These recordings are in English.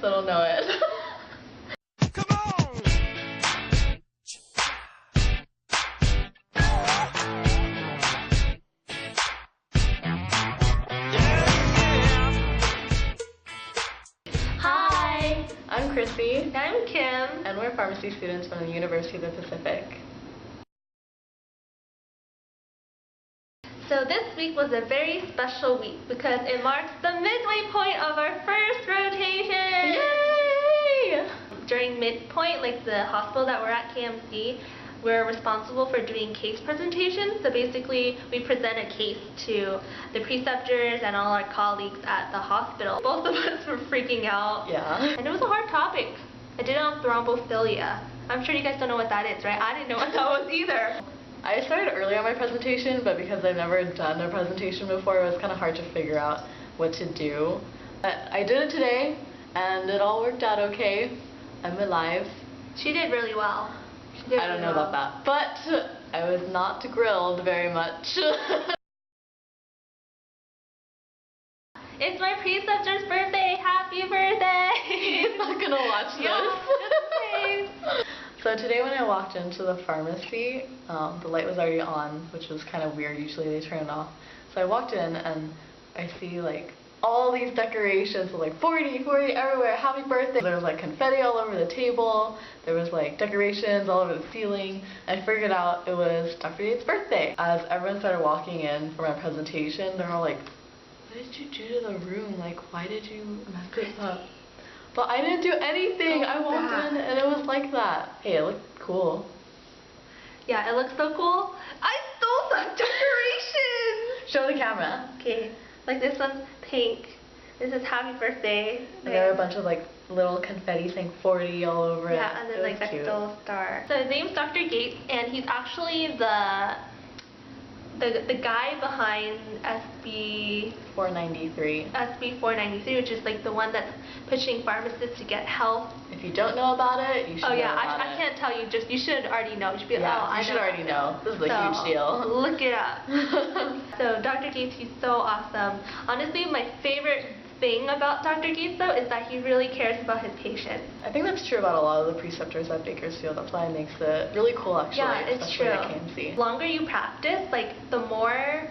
still don't know it. Come on! Hi, I'm Chrissy. And I'm Kim. And we're pharmacy students from the University of the Pacific. So this week was a very special week because it marks the midway point of our first rotation. Yay! During midpoint, like the hospital that we're at, KMC, we're responsible for doing case presentations. So basically, we present a case to the preceptors and all our colleagues at the hospital. Both of us were freaking out. Yeah. And it was a hard topic. I did it on thrombophilia. I'm sure you guys don't know what that is, right? I didn't know what that was either. I started early on my presentation, but because I've never done a presentation before, it was kind of hard to figure out what to do. But I did it today, and it all worked out okay. I'm alive. She did really well. I don't know about that, but I was not grilled very much. It's my preceptor's birthday! Happy birthday! He's not gonna watch this. Yeah, So today when I walked into the pharmacy, the light was already on, which was kind of weird. Usually they turn it off. So I walked in and I see like all these decorations with like 40 everywhere, happy birthday. There was like confetti all over the table. There was like decorations all over the ceiling. I figured out it was Dr. Yates' birthday. As everyone started walking in for my presentation, they're all like, what did you do to the room? Like, why did you mess this up? But I didn't do anything. I walked in and it was like that. Hey, it looked cool. Yeah, it looks so cool. I stole some decorations! Show the camera. Okay, like this one's pink. This is happy birthday. And there are a bunch of like little confetti saying 40 all over it. Yeah, and then like that little star. So his name's Dr. Gates, and he's actually the guy behind SB 493. SB 493, which is like the one that's pushing pharmacists to get health. If you don't know about it, you should know about I can't tell you, just you should already know. You should be you should already know. This is a huge deal. Look it up. So Dr. Gates, he's so awesome. Honestly, my favorite thing about Dr. Gates though is that he really cares about his patients. I think that's true about a lot of the preceptors at Bakersfield. That's why it makes it really cool actually. Yeah, it's true. At KMC. The longer you practice, like the more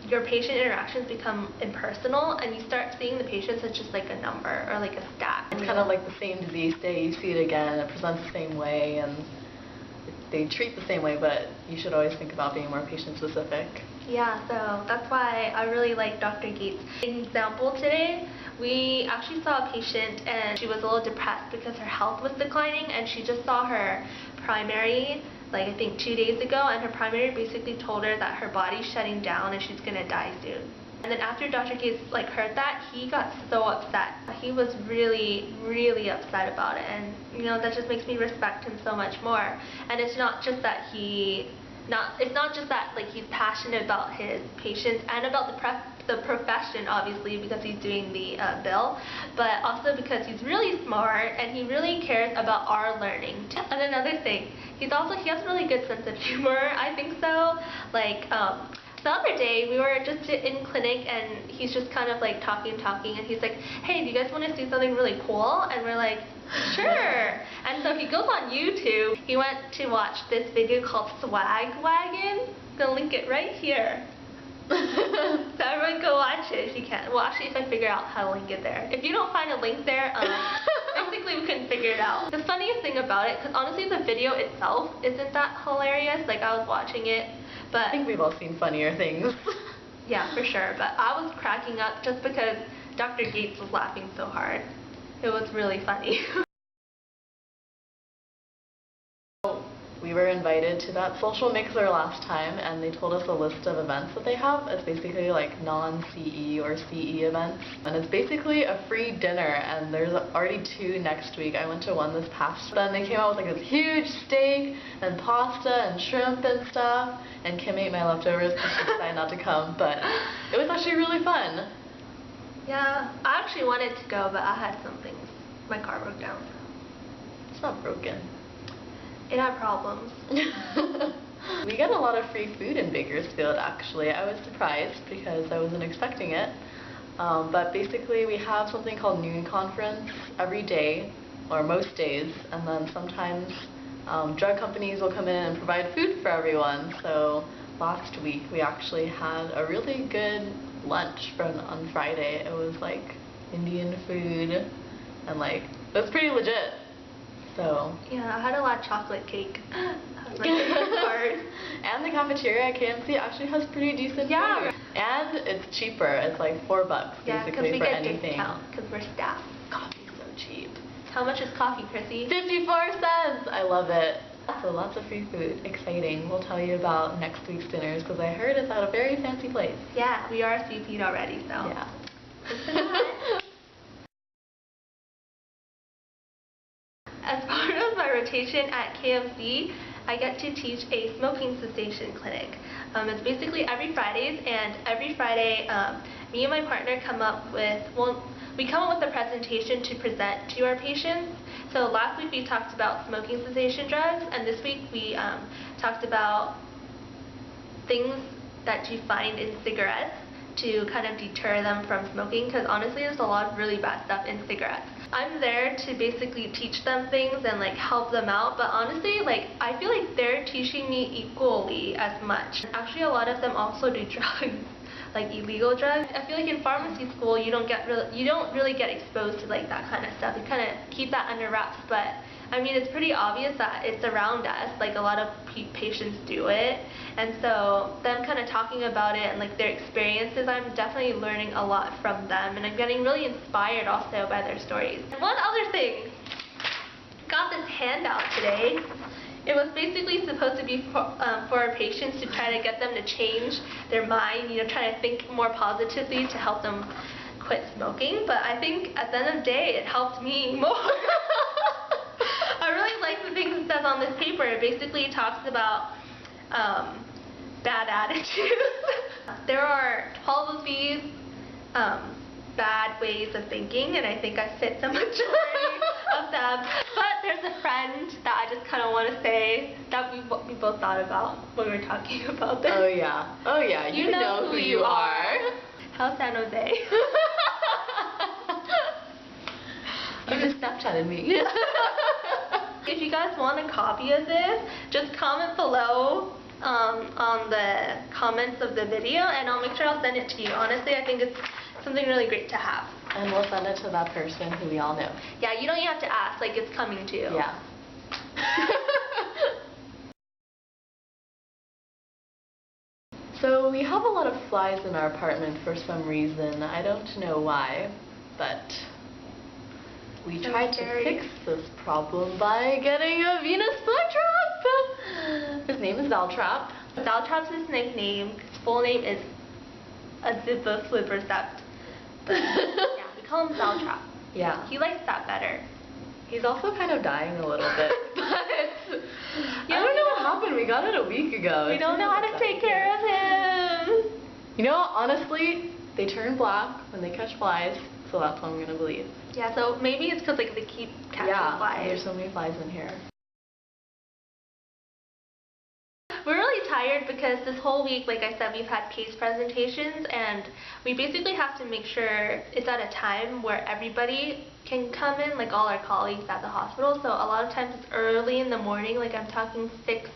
your patient interactions become impersonal and you start seeing the patients as just like a number or like a stat. It's kind of like the same disease state, you see it again, it presents the same way and they treat the same way, but you should always think about being more patient specific. Yeah, so that's why I really like Dr. Gates. In example today, we actually saw a patient and she was a little depressed because her health was declining and she just saw her primary like I think 2 days ago, and her primary basically told her that her body's shutting down and she's gonna die soon. And then after Dr. Gates like heard that, he got so upset. He was really, really upset about it, and you know that just makes me respect him so much more. And it's not just that it's not just that like he's passionate about his patients and about the profession, obviously, because he's doing the bill, but also because he's really smart and he really cares about our learning. And another thing, he has a really good sense of humor, I think so. Like the other day we were just in clinic and he's just kind of like talking and he's like, hey, do you guys want to see something really cool? And we're like, sure. And so he goes on YouTube. He went to watch this video called Wagon. I'm gonna link it right here. So everyone go watch it if you can. Well, actually, if I figure out how to link it there. If you don't find a link there, basically we couldn't figure it out. The funniest thing about it, because honestly the video itself isn't that hilarious. Like I was watching it, but I think we've all seen funnier things. Yeah, for sure. But I was cracking up just because Dr. Gates was laughing so hard. It was really funny. We were invited to that social mixer last time and they told us a list of events that they have. It's basically like non-CE or CE events. And it's basically a free dinner and there's already 2 next week. I went to one this past. Then they came out with like this huge steak and pasta and shrimp and stuff. And Kim ate my leftovers because she decided not to come. But it was actually really fun. Yeah, I actually wanted to go, but I had some things. My car broke down. It's not broken. It had problems. We got a lot of free food in Bakersfield actually. I was surprised because I wasn't expecting it. But basically we have something called noon conference every day, or most days, and then sometimes drug companies will come in and provide food for everyone. So last week we actually had a really good lunch on Friday. It was like Indian food, and like it was pretty legit. So yeah, I had a lot of chocolate cake. That was my favorite part. And the cafeteria at KMC actually has pretty decent food. And it's cheaper. It's like $4 Yeah, basically we for get anything. discount because we're staff. Coffee's so cheap. How much is coffee, Chrissy? 54 cents! I love it. So lots of free food. Exciting. We'll tell you about next week's dinners because I heard it's at a very fancy place. Yeah, we are CP'd already, so. Yeah. As part of my rotation at KMC, I get to teach a smoking cessation clinic. It's basically every Fridays, and every Friday me and my partner come up with a presentation to present to our patients. So last week we talked about smoking cessation drugs, and this week we talked about things that you find in cigarettes to kind of deter them from smoking, because honestly there's a lot of really bad stuff in cigarettes. I'm there to basically teach them things and like help them out, but honestly like I feel like they're teaching me equally as much. Actually a lot of them also do drugs, like illegal drugs. I feel like in pharmacy school you don't really get exposed to like that kind of stuff. You kind of keep that under wraps, but I mean it's pretty obvious that it's around us, like a lot of patients do it, and so them kind of talking about it and like their experiences, I'm definitely learning a lot from them, and I'm getting really inspired also by their stories. One other thing, got this handout today. It was basically supposed to be for our patients to try to get them to change their mind, you know, try to think more positively to help them quit smoking, but I think at the end of the day it helped me more. I really like the things it says on this paper. It basically talks about bad attitudes. There are 12 of these bad ways of thinking, and I think I fit the majority of them. But there's a friend that I just kind of want to say that we both thought about when we were talking about this. Oh yeah. Oh yeah. You know who you are. How's San Jose? You just Snapchatted me. If you guys want a copy of this, just comment below on the comments of the video, and I'll make sure I'll send it to you. Honestly, I think it's something really great to have. And we'll send it to that person who we all know. Yeah, you don't even have to ask, like it's coming to you. Yeah. So we have a lot of flies in our apartment for some reason. I don't know why, but we tried to fix this problem by getting a Venus flytrap. His name is Zaltrap. Zaltrap's his nickname. His full name is Azibaflibercept. But yeah, we call him Zaltrap. Yeah. He likes that better. He's also kind of dying a little bit, but I don't know what happened. We got it a week ago. We don't know how to take care of him. You know, honestly, they turn black when they catch flies, so that's what I'm gonna believe. Yeah, so maybe it's because like they keep catching flies. There's so many flies in here. We're really tired because this whole week, like I said, we've had case presentations, and we basically have to make sure it's at a time where everybody can come in, like all our colleagues at the hospital. So a lot of times it's early in the morning, like I'm talking 6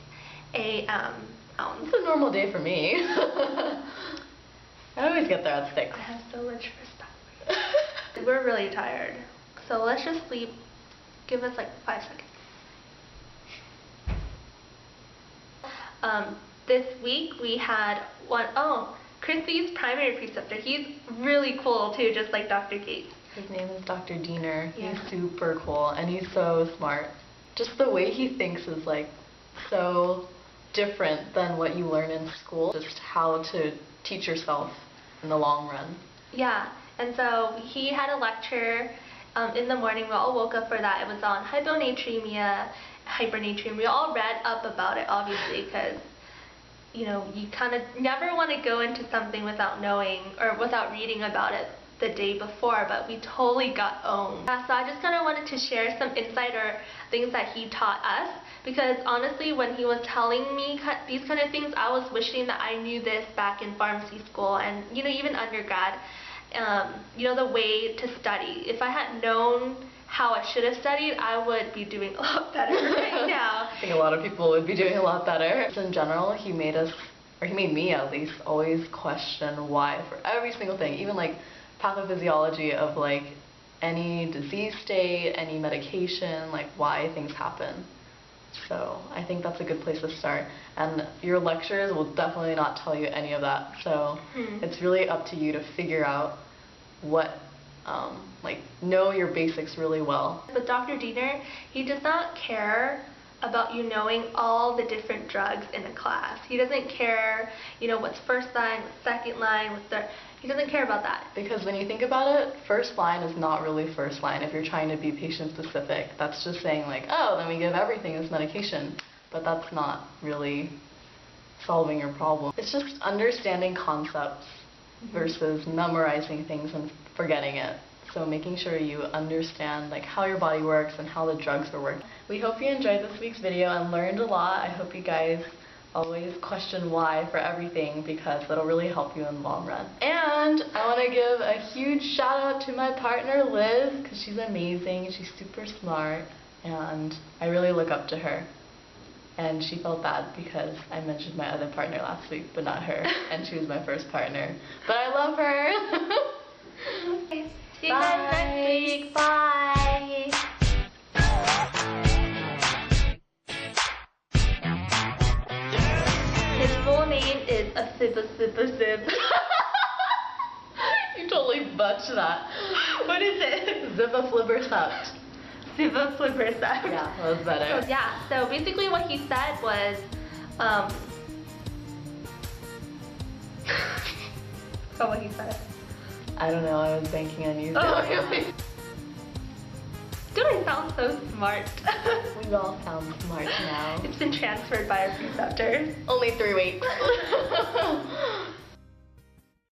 a.m. It's a normal day for me. I always get there at 6. I have so much respect. We're really tired. So let's just sleep. Give us like 5 seconds. This week we had Chrissy's primary preceptor. He's really cool too, just like Dr. Gates. His name is Dr. Diener. Yeah. He's super cool, and he's so smart. Just the way he thinks is like so different than what you learn in school. Just how to teach yourself in the long run. Yeah, and so he had a lecture in the morning. We all woke up for that. It was on hyponatremia, hypernatremia. We all read up about it, obviously, because you know, you kind of never want to go into something without knowing or without reading about it the day before, but we totally got owned. So I just kind of wanted to share some insight or things that he taught us, because honestly when he was telling me these kind of things, I was wishing that I knew this back in pharmacy school and, you know, even undergrad. the way to study. If I had known how I should have studied, I would be doing a lot better right now. I think a lot of people would be doing a lot better. In general, he made me at least, always question why for every single thing, even like pathophysiology of like any disease state, any medication, like why things happen. So I think that's a good place to start. And your lectures will definitely not tell you any of that. So it's really up to you to figure out what, know your basics really well. But Dr. Diener, he does not care about you knowing all the different drugs in a class. He doesn't care, what's first line, what's second line, what's third. He doesn't care about that. Because when you think about it, first line is not really first line if you're trying to be patient specific. That's just saying like, oh, then we give everything as medication. But that's not really solving your problem. It's just understanding concepts versus memorizing things and forgetting it. So making sure you understand like how your body works and how the drugs are working. We hope you enjoyed this week's video and learned a lot. I hope you guys always question why for everything, because that'll really help you in the long run. And I want to give a huge shout out to my partner Liz, because she's amazing, she's super smart, and I really look up to her. And she felt bad because I mentioned my other partner last week, but not her, and she was my first partner. But I love her! See you guys next week. Bye! His full name is a Sib. You totally butched that. What is it? Zippa Flibbersept. Siva Flibbersept. Yeah, that was better. So, yeah, so basically what he said was, what he said. I don't know, I was banking on you. Dude, I sound so smart. We all sound smart now. It's been transferred by our preceptor. Only 3 weeks.